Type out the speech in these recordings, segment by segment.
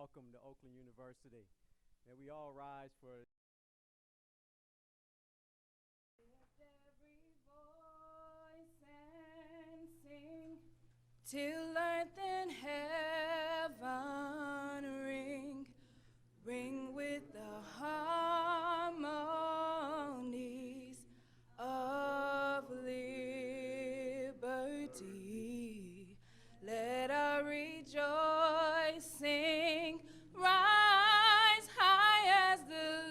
welcome to Oakland University. May we all rise for Every voice and sing till earth and heaven ring with the harmonies of liberty. Let our rejoicing rise high as the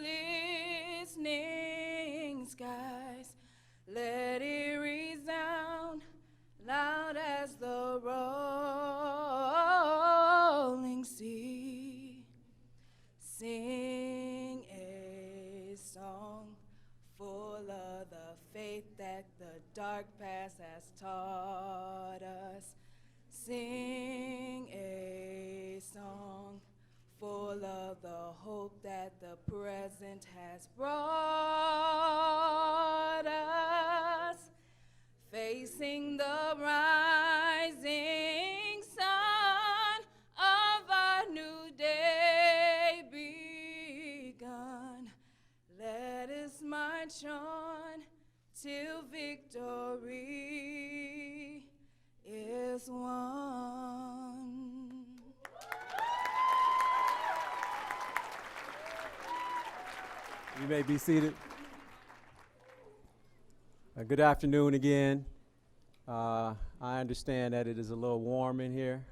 listening skies. Let it resound loud as the rolling sea. Sing a song full of the faith that the dark past has taught us. Sing a song full of the hope that the present has brought us. Facing the rising sun of our new day begun. Let us march on till victory is won. You may be seated. Good afternoon again. I understand that it is a little warm in here.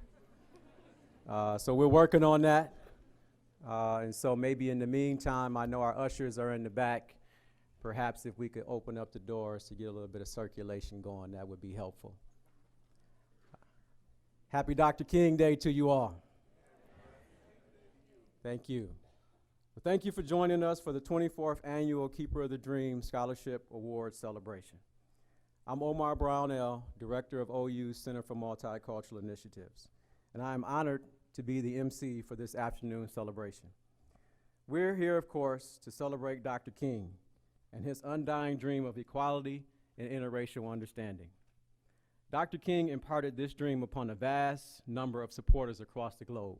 So we're working on that. And so maybe in the meantime, I know our ushers are in the back. Perhaps if we could open up the doors to get a little bit of circulation going, that would be helpful. Happy Dr. King Day to you all. Thank you. Well, thank you for joining us for the 24th Annual Keeper of the Dream Scholarship Award Celebration. I'm Omar Brownell, Director of OU's Center for Multicultural Initiatives, and I am honored to be the MC for this afternoon's celebration. We're here, of course, to celebrate Dr. King and his undying dream of equality and interracial understanding. Dr. King imparted this dream upon a vast number of supporters across the globe,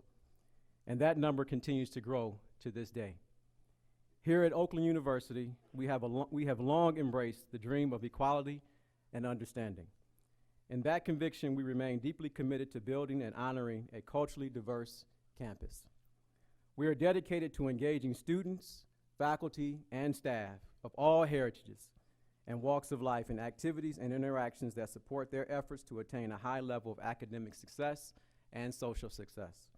and that number continues to grow to this day. Here at Oakland University, we have long embraced the dream of equality and understanding. In that conviction, we remain deeply committed to building and honoring a culturally diverse campus. We are dedicated to engaging students, faculty, and staff of all heritages and walks of life in activities and interactions that support their efforts to attain a high level of academic success and social success.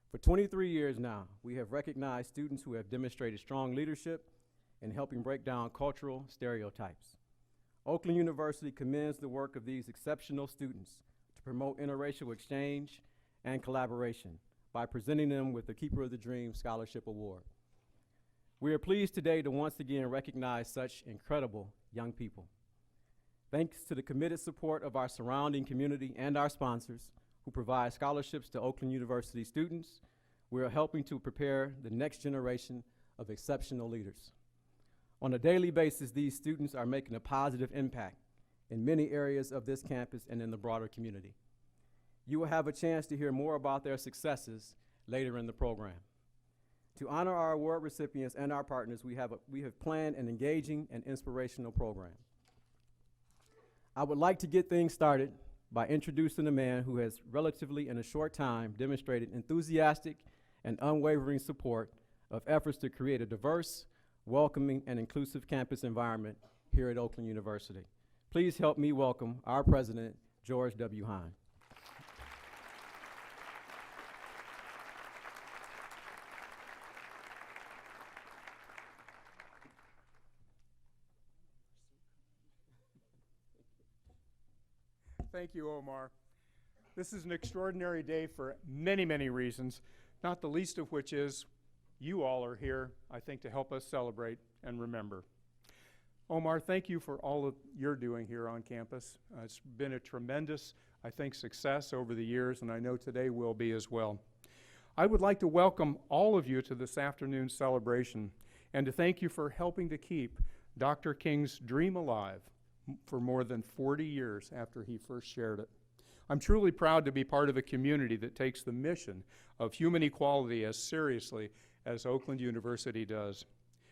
For 23 years now, we have recognized students who have demonstrated strong leadership in helping break down cultural stereotypes. Oakland University commends the work of these exceptional students to promote interracial exchange and collaboration by presenting them with the Keeper of the Dream Scholarship Award. We are pleased today to once again recognize such incredible young people. Thanks to the committed support of our surrounding community and our sponsors who provide scholarships to Oakland University students, we are helping to prepare the next generation of exceptional leaders. On a daily basis, these students are making a positive impact in many areas of this campus and in the broader community. You will have a chance to hear more about their successes later in the program. To honor our award recipients and our partners, we have planned an engaging and inspirational program. I would like to get things started by introducing a man who has relatively in a short time demonstrated enthusiastic and unwavering support of efforts to create a diverse, welcoming, and inclusive campus environment here at Oakland University. Please help me welcome our president, George W. Hine. Thank you, Omar. This is an extraordinary day for many, many reasons, not the least of which is you all are here, I think, to help us celebrate and remember. Omar, thank you for all of you're doing here on campus. It's been a tremendous, I think, success over the years, and I know today will be as well. I would like to welcome all of you to this afternoon's celebration and to thank you for helping to keep Dr. King's dream alive for more than 40 years after he first shared it. I'm truly proud to be part of a community that takes the mission of human equality as seriously as Oakland University does.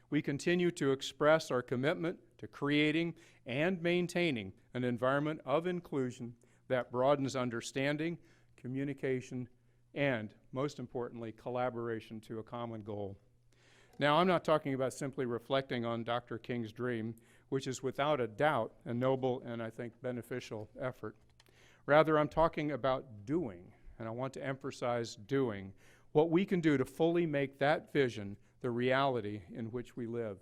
We continue to express our commitment to creating and maintaining an environment of inclusion that broadens understanding, communication, and, most importantly, collaboration to a common goal. Now, I'm not talking about simply reflecting on Dr. King's dream, which is without a doubt a noble and, I think, beneficial effort. Rather, I'm talking about doing, and I want to emphasize doing, what we can do to fully make that vision the reality in which we live.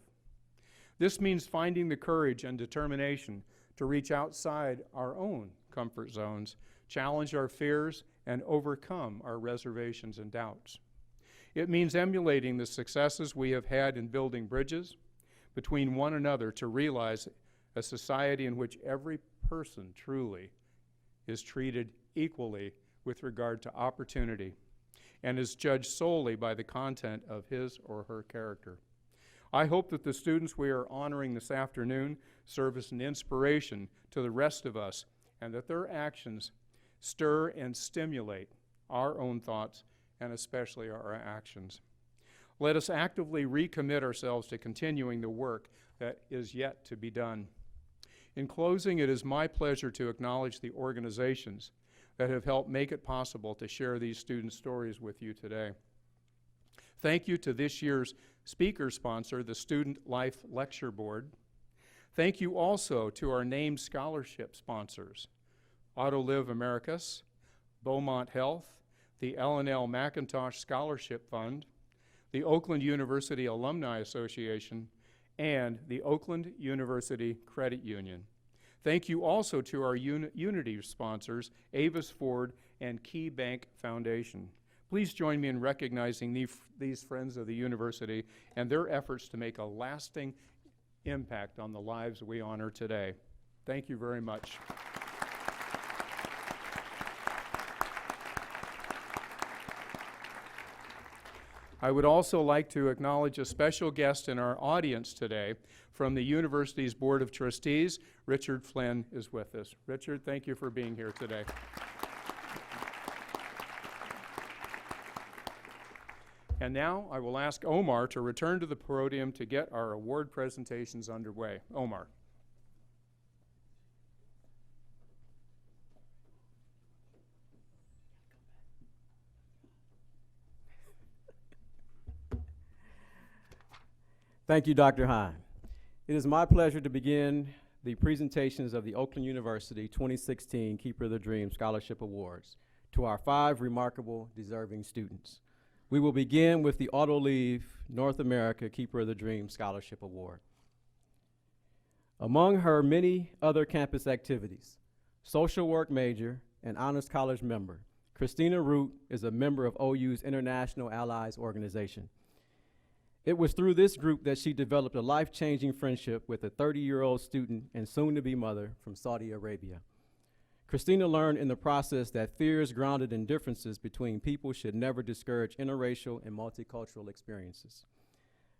This means finding the courage and determination to reach outside our own comfort zones, challenge our fears, and overcome our reservations and doubts. It means emulating the successes we have had in building bridges between one another to realize a society in which every person truly is treated equally with regard to opportunity and is judged solely by the content of his or her character. I hope that the students we are honoring this afternoon serve as an inspiration to the rest of us, and that their actions stir and stimulate our own thoughts and especially our actions. Let us actively recommit ourselves to continuing the work that is yet to be done. In closing, it is my pleasure to acknowledge the organizations that have helped make it possible to share these student stories with you today. Thank you to this year's speaker sponsor, the Student Life Lecture Board. Thank you also to our named scholarship sponsors, AutoLive Americas, Beaumont Health, the L&L McIntosh Scholarship Fund, the Oakland University Alumni Association, and the Oakland University Credit Union. Thank you also to our Unity sponsors, Avis Ford and Key Bank Foundation. Please join me in recognizing these friends of the university and their efforts to make a lasting impact on the lives we honor today. Thank you very much. I would also like to acknowledge a special guest in our audience today from the university's Board of Trustees. Richard Flynn is with us. Richard, thank you for being here today. And now I will ask Omar to return to the podium to get our award presentations underway. Omar. Thank you, Dr. Hine. It is my pleasure to begin the presentations of the Oakland University 2016 Keeper of the Dream Scholarship Awards to our 5 remarkable, deserving students. We will begin with the AutoLive North America Keeper of the Dream Scholarship Award. Among her many other campus activities, social work major and honors college member, Christina Root is a member of OU's International Allies organization. It was through this group that she developed a life-changing friendship with a 30-year-old student and soon-to-be mother from Saudi Arabia. Christina learned in the process that fears grounded in differences between people should never discourage interracial and multicultural experiences.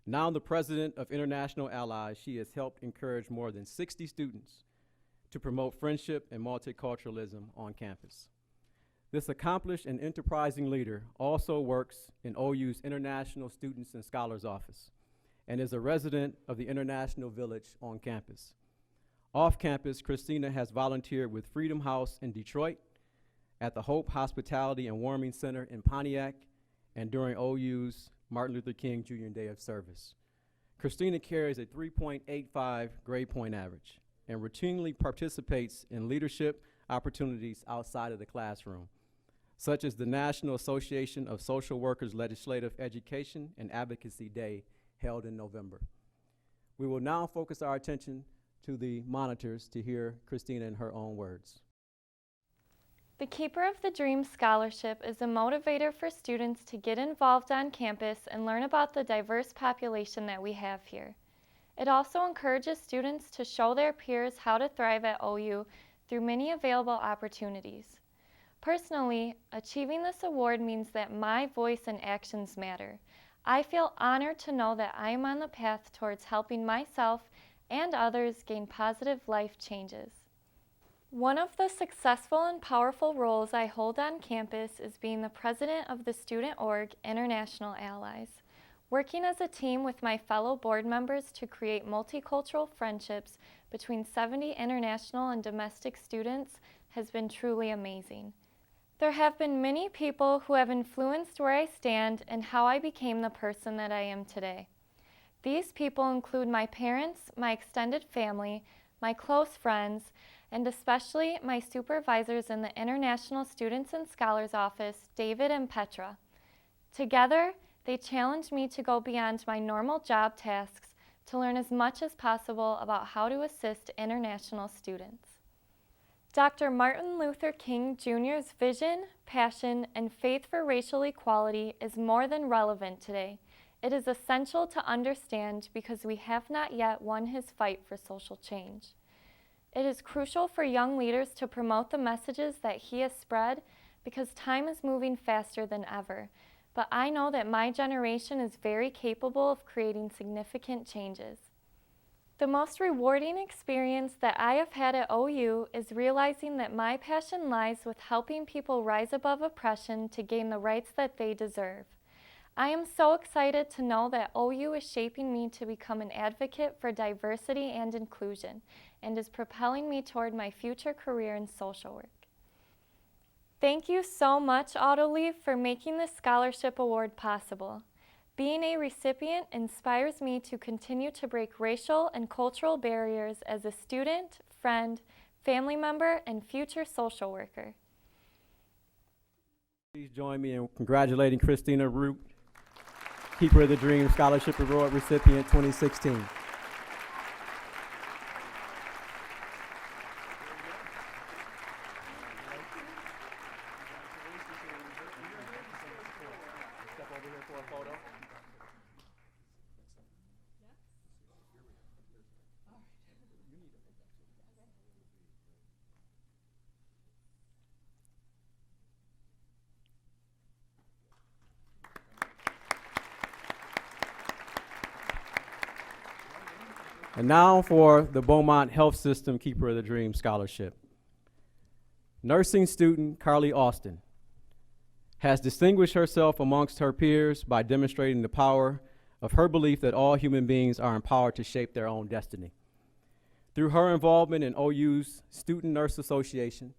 Now the president of International Allies, she has helped encourage more than 60 students to promote friendship and multiculturalism on campus. This accomplished and enterprising leader also works in OU's International Students and Scholars Office and is a resident of the International Village on campus. Off campus, Christina has volunteered with Freedom House in Detroit, at the Hope Hospitality and Warming Center in Pontiac, and during OU's Martin Luther King Jr. Day of Service. Christina carries a 3.85 grade point average and routinely participates in leadership opportunities outside of the classroom, such as the National Association of Social Workers Legislative Education and Advocacy Day held in November. We will now focus our attention to the monitors to hear Christina in her own words. The Keeper of the Dream Scholarship is a motivator for students to get involved on campus and learn about the diverse population that we have here. It also encourages students to show their peers how to thrive at OU through many available opportunities. Personally, achieving this award means that my voice and actions matter. I feel honored to know that I am on the path towards helping myself and others gain positive life changes. One of the successful and powerful roles I hold on campus is being the president of the student org International Allies. Working as a team with my fellow board members to create multicultural friendships between 70 international and domestic students has been truly amazing. There have been many people who have influenced where I stand and how I became the person that I am today. These people include my parents, my extended family, my close friends, and especially my supervisors in the International Students and Scholars Office, David and Petra. Together, they challenged me to go beyond my normal job tasks to learn as much as possible about how to assist international students. Dr. Martin Luther King Jr.'s vision, passion, and faith for racial equality is more than relevant today. It is essential to understand because we have not yet won his fight for social change. It is crucial for young leaders to promote the messages that he has spread because time is moving faster than ever. But I know that my generation is very capable of creating significant changes. The most rewarding experience that I have had at OU is realizing that my passion lies with helping people rise above oppression to gain the rights that they deserve. I am so excited to know that OU is shaping me to become an advocate for diversity and inclusion and is propelling me toward my future career in social work. Thank you so much, Autoleave, for making this scholarship award possible. Being a recipient inspires me to continue to break racial and cultural barriers as a student, friend, family member, and future social worker. Please join me in congratulating Christina Root, Keeper of the Dream Scholarship Award recipient 2016. And now for the Beaumont Health System Keeper of the Dream Scholarship. Nursing student Carly Austin has distinguished herself amongst her peers by demonstrating the power of her belief that all human beings are empowered to shape their own destiny. Through her involvement in OU's Student Nurse Association,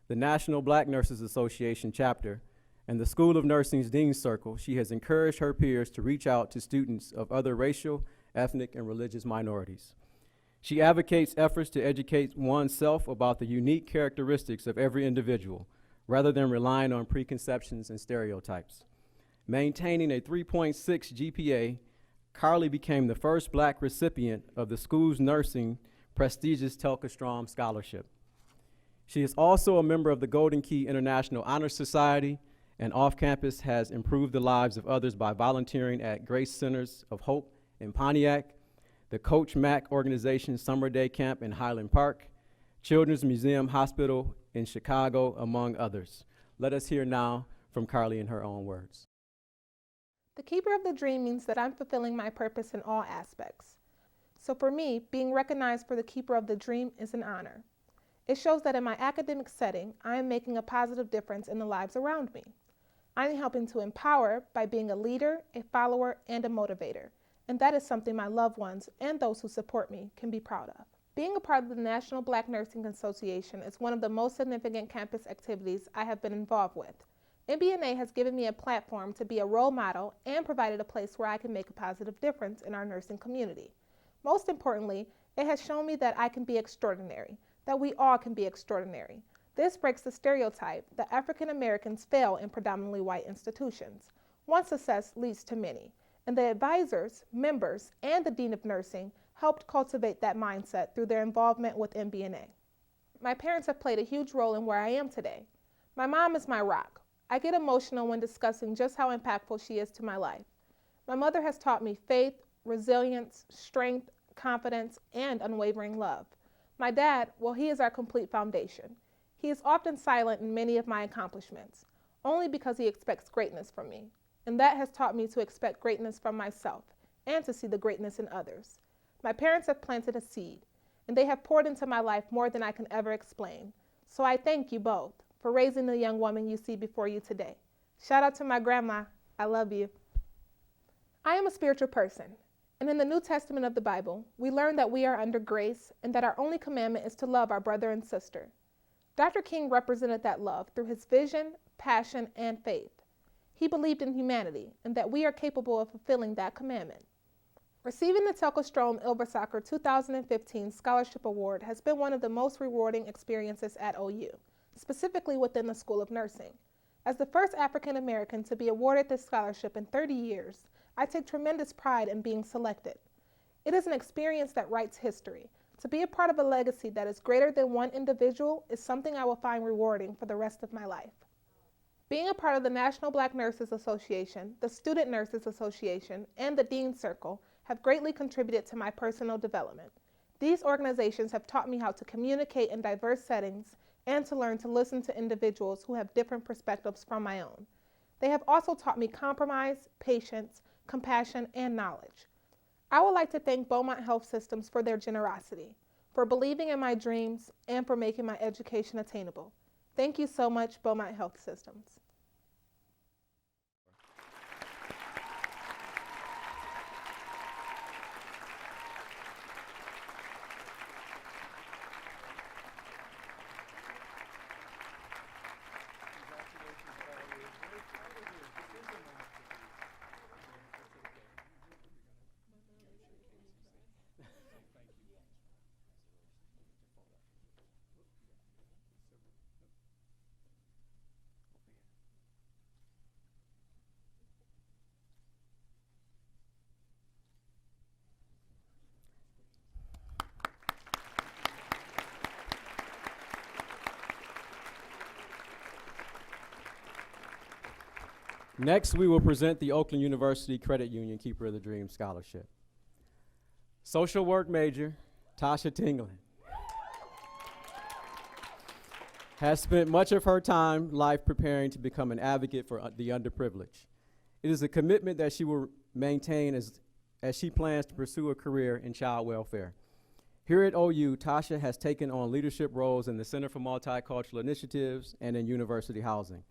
the National Black Nurses Association chapter, and the School of Nursing's Dean's Circle, she has encouraged her peers to reach out to students of other racial, ethnic, and religious minorities. She advocates efforts to educate oneself about the unique characteristics of every individual, rather than relying on preconceptions and stereotypes. Maintaining a 3.6 GPA, Carly became the first Black recipient of the school's nursing prestigious Telka Strom Scholarship. She is also a member of the Golden Key International Honor Society, and off-campus has improved the lives of others by volunteering at Grace Centers of Hope in Pontiac, the Coach Mack Organization Summer Day Camp in Highland Park, Children's Museum Hospital in Chicago, among others. Let us hear now from Carly in her own words. The Keeper of the Dream means that I'm fulfilling my purpose in all aspects. So for me, being recognized for the Keeper of the Dream is an honor. It shows that in my academic setting, I am making a positive difference in the lives around me. I am helping to empower by being a leader, a follower, and a motivator. And that is something my loved ones and those who support me can be proud of. Being a part of the National Black Nursing Association is one of the most significant campus activities I have been involved with. NBNA has given me a platform to be a role model and provided a place where I can make a positive difference in our nursing community. Most importantly, it has shown me that I can be extraordinary, that we all can be extraordinary. This breaks the stereotype that African Americans fail in predominantly white institutions. One success leads to many, and the advisors, members, and the Dean of Nursing helped cultivate that mindset through their involvement with NBNA. My parents have played a huge role in where I am today. My mom is my rock. I get emotional when discussing just how impactful she is to my life. My mother has taught me faith, resilience, strength, confidence, and unwavering love. My dad, well, he is our complete foundation. He is often silent in many of my accomplishments, only because he expects greatness from me. And that has taught me to expect greatness from myself and to see the greatness in others. My parents have planted a seed, and they have poured into my life more than I can ever explain. So I thank you both for raising the young woman you see before you today. Shout out to my grandma. I love you. I am a spiritual person, and in the New Testament of the Bible, we learn that we are under grace and that our only commandment is to love our brother and sister. Dr. King represented that love through his vision, passion, and faith. He believed in humanity and that we are capable of fulfilling that commandment. Receiving the Telkostrom Ilversaker 2015 Scholarship Award has been one of the most rewarding experiences at OU, specifically within the School of Nursing. As the first African American to be awarded this scholarship in 30 years, I take tremendous pride in being selected. It is an experience that writes history. To be a part of a legacy that is greater than one individual is something I will find rewarding for the rest of my life. Being a part of the National Black Nurses Association, the Student Nurses Association, and the Dean Circle have greatly contributed to my personal development. These organizations have taught me how to communicate in diverse settings and to learn to listen to individuals who have different perspectives from my own. They have also taught me compromise, patience, compassion, and knowledge. I would like to thank Beaumont Health Systems for their generosity, for believing in my dreams, and for making my education attainable. Thank you so much, Beaumont Health Systems. Next, we will present the Oakland University Credit Union Keeper of the Dream Scholarship. Social work major, Tasha Tingling, has spent much of her life preparing to become an advocate for the underprivileged. It is a commitment that she will maintain as she plans to pursue a career in child welfare. Here at OU, Tasha has taken on leadership roles in the Center for Multicultural Initiatives and in university housing.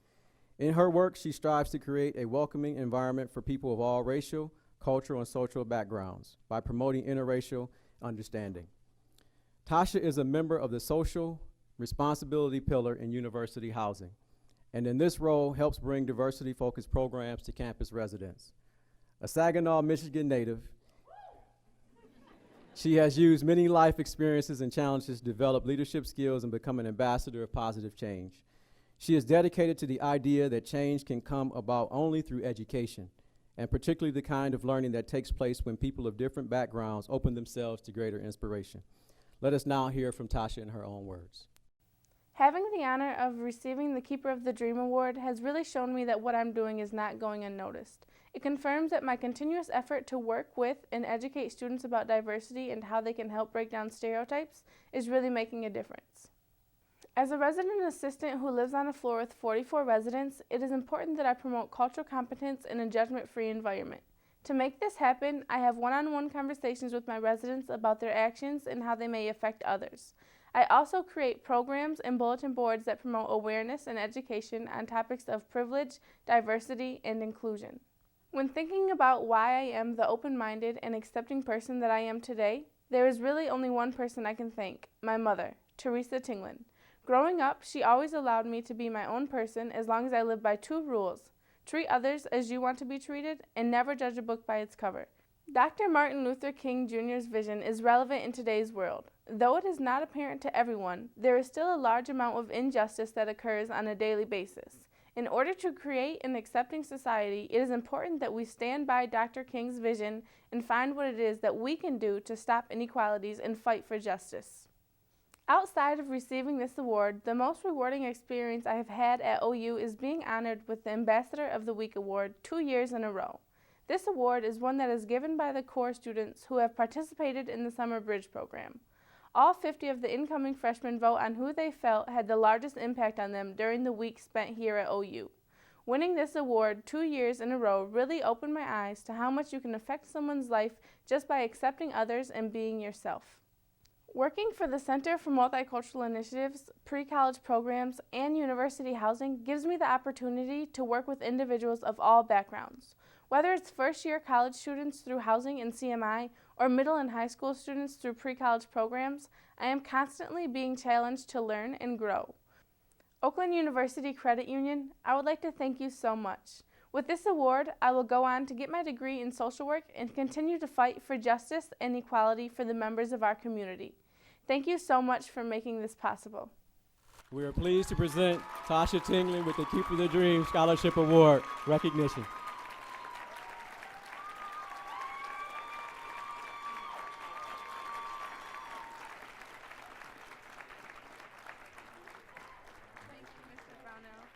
In her work, she strives to create a welcoming environment for people of all racial, cultural, and social backgrounds by promoting interracial understanding. Tasha is a member of the Social Responsibility Pillar in university housing, and in this role helps bring diversity-focused programs to campus residents. A Saginaw, Michigan native, she has used many life experiences and challenges to develop leadership skills and become an ambassador of positive change. She is dedicated to the idea that change can come about only through education, and particularly the kind of learning that takes place when people of different backgrounds open themselves to greater inspiration. Let us now hear from Tasha in her own words. Having the honor of receiving the Keeper of the Dream Award has really shown me that what I'm doing is not going unnoticed. It confirms that my continuous effort to work with and educate students about diversity and how they can help break down stereotypes is really making a difference. As a resident assistant who lives on a floor with 44 residents, it is important that I promote cultural competence in a judgment-free environment. To make this happen, I have one-on-one conversations with my residents about their actions and how they may affect others. I also create programs and bulletin boards that promote awareness and education on topics of privilege, diversity, and inclusion. When thinking about why I am the open-minded and accepting person that I am today, there is really only one person I can thank, my mother, Teresa Tinglin. Growing up, she always allowed me to be my own person as long as I lived by two rules: treat others as you want to be treated, and never judge a book by its cover. Dr. Martin Luther King Jr.'s vision is relevant in today's world. Though it is not apparent to everyone, there is still a large amount of injustice that occurs on a daily basis. In order to create an accepting society, it is important that we stand by Dr. King's vision and find what it is that we can do to stop inequalities and fight for justice. Outside of receiving this award, the most rewarding experience I have had at OU is being honored with the Ambassador of the Week award 2 years in a row. This award is one that is given by the core students who have participated in the Summer Bridge program. All 50 of the incoming freshmen vote on who they felt had the largest impact on them during the week spent here at OU. Winning this award 2 years in a row really opened my eyes to how much you can affect someone's life just by accepting others and being yourself. Working for the Center for Multicultural Initiatives, pre-college programs, and university housing gives me the opportunity to work with individuals of all backgrounds. Whether it's first-year college students through housing and CMI, or middle and high school students through pre-college programs, I am constantly being challenged to learn and grow. Oakland University Credit Union, I would like to thank you so much. With this award, I will go on to get my degree in social work and continue to fight for justice and equality for the members of our community. Thank you so much for making this possible. We are pleased to present Tasha Tingley with the Keep of the Dream Scholarship Award recognition. Thank you, Mr. Brownell.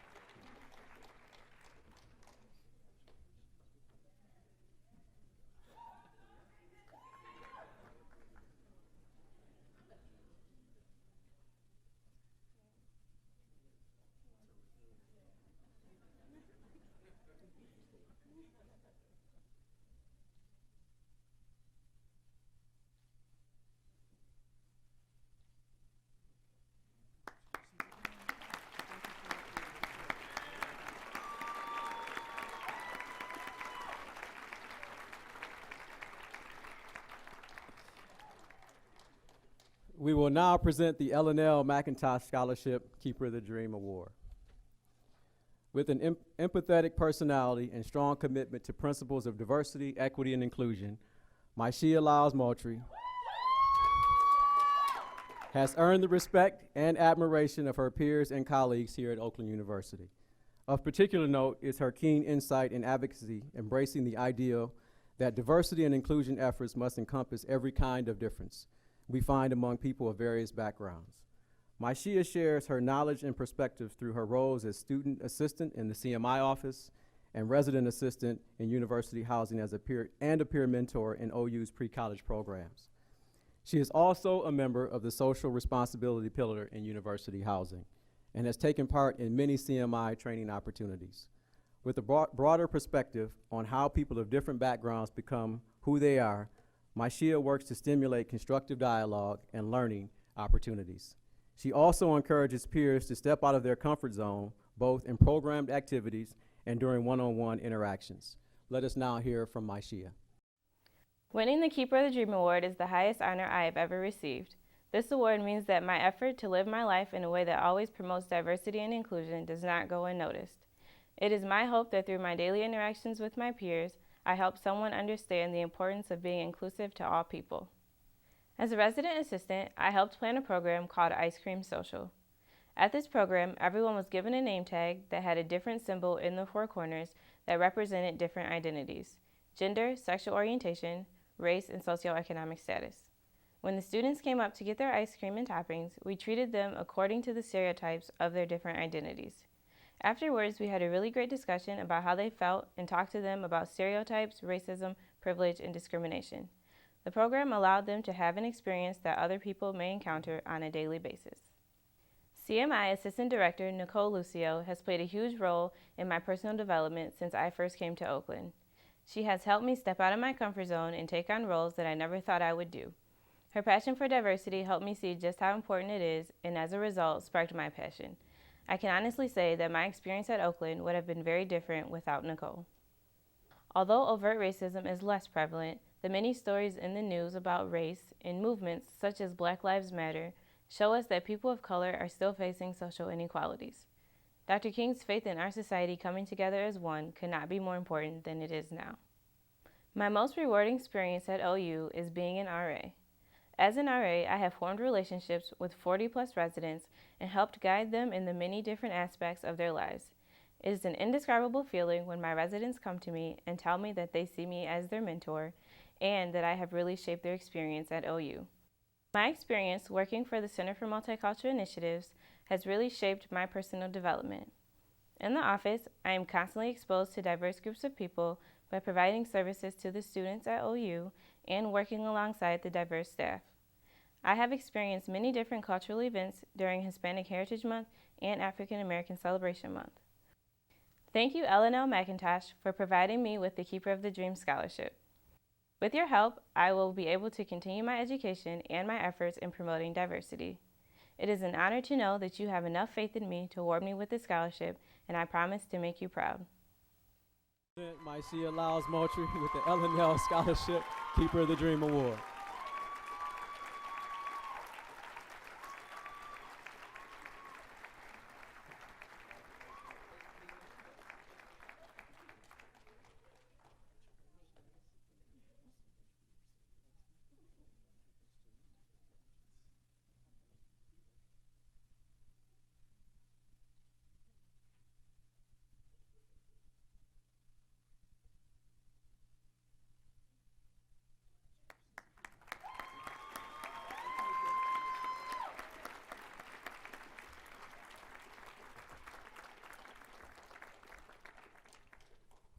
We will now present the L&L McIntosh Scholarship Keeper of the Dream Award. With an empathetic personality and strong commitment to principles of diversity, equity, and inclusion, Myshia Lyles Moultrie has earned the respect and admiration of her peers and colleagues here at Oakland University. Of particular note is her keen insight and advocacy, embracing the ideal that diversity and inclusion efforts must encompass every kind of difference we find among people of various backgrounds. Myshia shares her knowledge and perspective through her roles as student assistant in the CMI office and resident assistant in university housing as a peer mentor in OU's pre-college programs. She is also a member of the social responsibility pillar in university housing and has taken part in many CMI training opportunities. With a broader perspective on how people of different backgrounds become who they are, Myshia works to stimulate constructive dialogue and learning opportunities. She also encourages peers to step out of their comfort zone, both in programmed activities and during one-on-one interactions. Let us now hear from Myshia. Winning the Keeper of the Dream Award is the highest honor I have ever received. This award means that my effort to live my life in a way that always promotes diversity and inclusion does not go unnoticed. It is my hope that through my daily interactions with my peers, I help someone understand the importance of being inclusive to all people. As a resident assistant, I helped plan a program called Ice Cream Social. At this program, everyone was given a name tag that had a different symbol in the four corners that represented different identities: gender, sexual orientation, race, and socioeconomic status. When the students came up to get their ice cream and toppings, we treated them according to the stereotypes of their different identities. Afterwards, we had a really great discussion about how they felt and talked to them about stereotypes, racism, privilege, and discrimination. The program allowed them to have an experience that other people may encounter on a daily basis. CMI Assistant Director Nicole Lucio has played a huge role in my personal development since I first came to Oakland. She has helped me step out of my comfort zone and take on roles that I never thought I would do. Her passion for diversity helped me see just how important it is, and as a result, sparked my passion. I can honestly say that my experience at Oakland would have been very different without Nicole. Although overt racism is less prevalent, the many stories in the news about race and movements such as Black Lives Matter show us that people of color are still facing social inequalities. Dr. King's faith in our society coming together as one could not be more important than it is now. My most rewarding experience at OU is being an RA. As an RA, I have formed relationships with 40-plus residents and helped guide them in the many different aspects of their lives. It is an indescribable feeling when my residents come to me and tell me that they see me as their mentor and that I have really shaped their experience at OU. My experience working for the Center for Multicultural Initiatives has really shaped my personal development. In the office, I am constantly exposed to diverse groups of people by providing services to the students at OU and working alongside the diverse staff. I have experienced many different cultural events during Hispanic Heritage Month and African American Celebration Month. Thank you, L&L McIntosh, for providing me with the Keeper of the Dream Scholarship. With your help, I will be able to continue my education and my efforts in promoting diversity. It is an honor to know that you have enough faith in me to award me with this scholarship, and I promise to make you proud. Mycia Lyles Moultrie with the Alumni Scholarship Keeper of the Dream Award.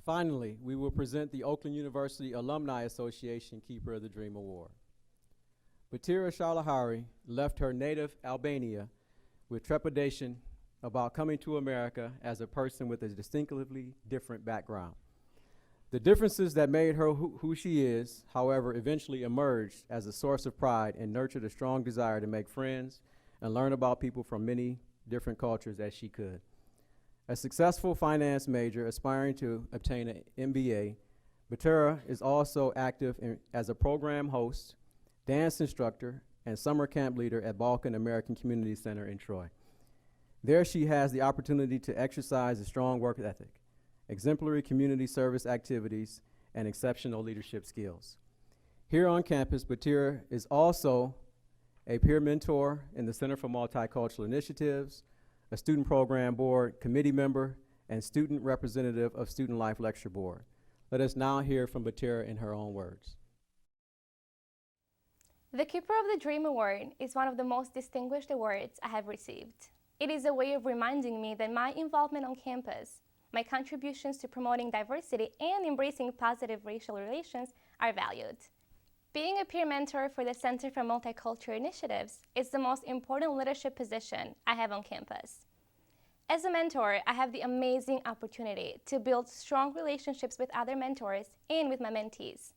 Finally, we will present the Oakland University Alumni Association Keeper of the Dream Award. Batira Shalahari left her native Albania with trepidation about coming to America as a person with a distinctively different background. The differences that made her who she is, however, eventually emerged as a source of pride and nurtured a strong desire to make friends and learn about people from many different cultures as she could. A successful finance major aspiring to obtain an MBA, Batira is also active as a program host, dance instructor, and summer camp leader at Balkan American Community Center in Troy. There she has the opportunity to exercise a strong work ethic, exemplary community service activities, and exceptional leadership skills. Here on campus, Batira is also a peer mentor in the Center for Multicultural Initiatives, a student program board committee member, and student representative of Student Life Lecture Board. Let us now hear from Batira in her own words. The Keeper of the Dream Award is one of the most distinguished awards I have received. It is a way of reminding me that my involvement on campus, my contributions to promoting diversity and embracing positive racial relations are valued. Being a peer mentor for the Center for Multicultural Initiatives is the most important leadership position I have on campus. As a mentor, I have the amazing opportunity to build strong relationships with other mentors and with my mentees.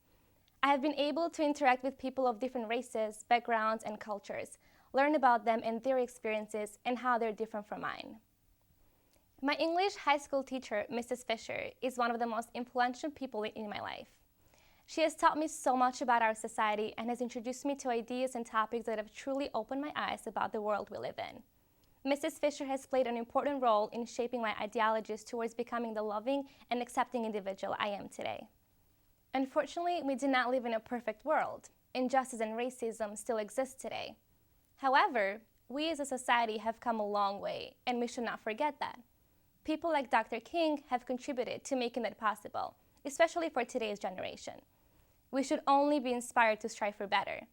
I have been able to interact with people of different races, backgrounds, and cultures, learn about them and their experiences and how they're different from mine. My English high school teacher, Mrs. Fisher, is one of the most influential people in my life. She has taught me so much about our society and has introduced me to ideas and topics that have truly opened my eyes about the world we live in. Mrs. Fisher has played an important role in shaping my ideologies towards becoming the loving and accepting individual I am today. Unfortunately, we do not live in a perfect world. Injustice and racism still exist today. However, we as a society have come a long way, and we should not forget that. People like Dr. King have contributed to making that possible, especially for today's generation. We should only be inspired to strive for better.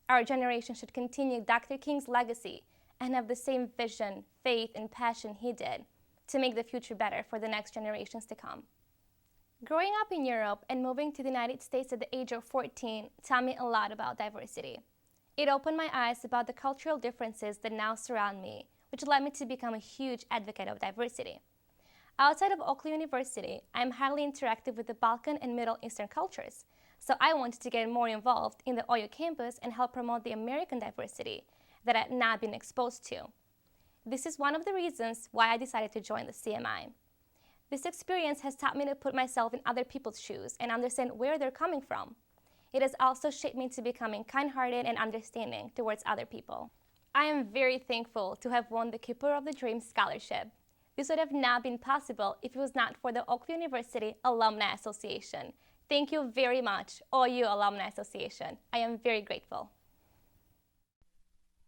Our generation should continue Dr. King's legacy and have the same vision, faith, and passion he did to make the future better for the next generations to come. Growing up in Europe and moving to the United States at the age of 14 taught me a lot about diversity. It opened my eyes about the cultural differences that now surround me, which led me to become a huge advocate of diversity. Outside of Oakland University, I am highly interactive with the Balkan and Middle Eastern cultures, so I wanted to get more involved in the OU campus and help promote the American diversity that I had not been exposed to. This is one of the reasons why I decided to join the CMI. This experience has taught me to put myself in other people's shoes and understand where they're coming from. It has also shaped me to becoming kind-hearted and understanding towards other people. I am very thankful to have won the Keeper of the Dream Scholarship. This would have not been possible if it was not for the Oakland University Alumni Association. Thank you very much, OU Alumni Association. I am very grateful.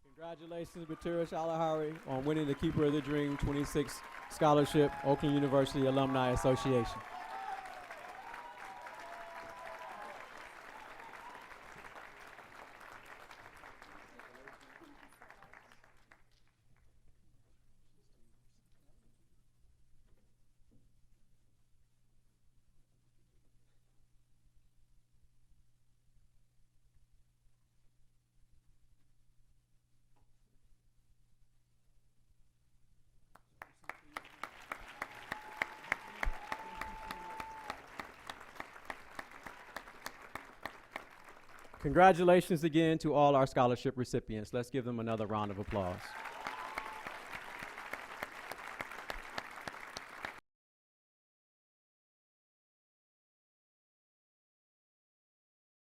Congratulations, Batira Shalahari, on winning the Keeper of the Dream 26 Scholarship, Oakland University Alumni Association. Congratulations again to all our scholarship recipients. Let's give them another round of applause.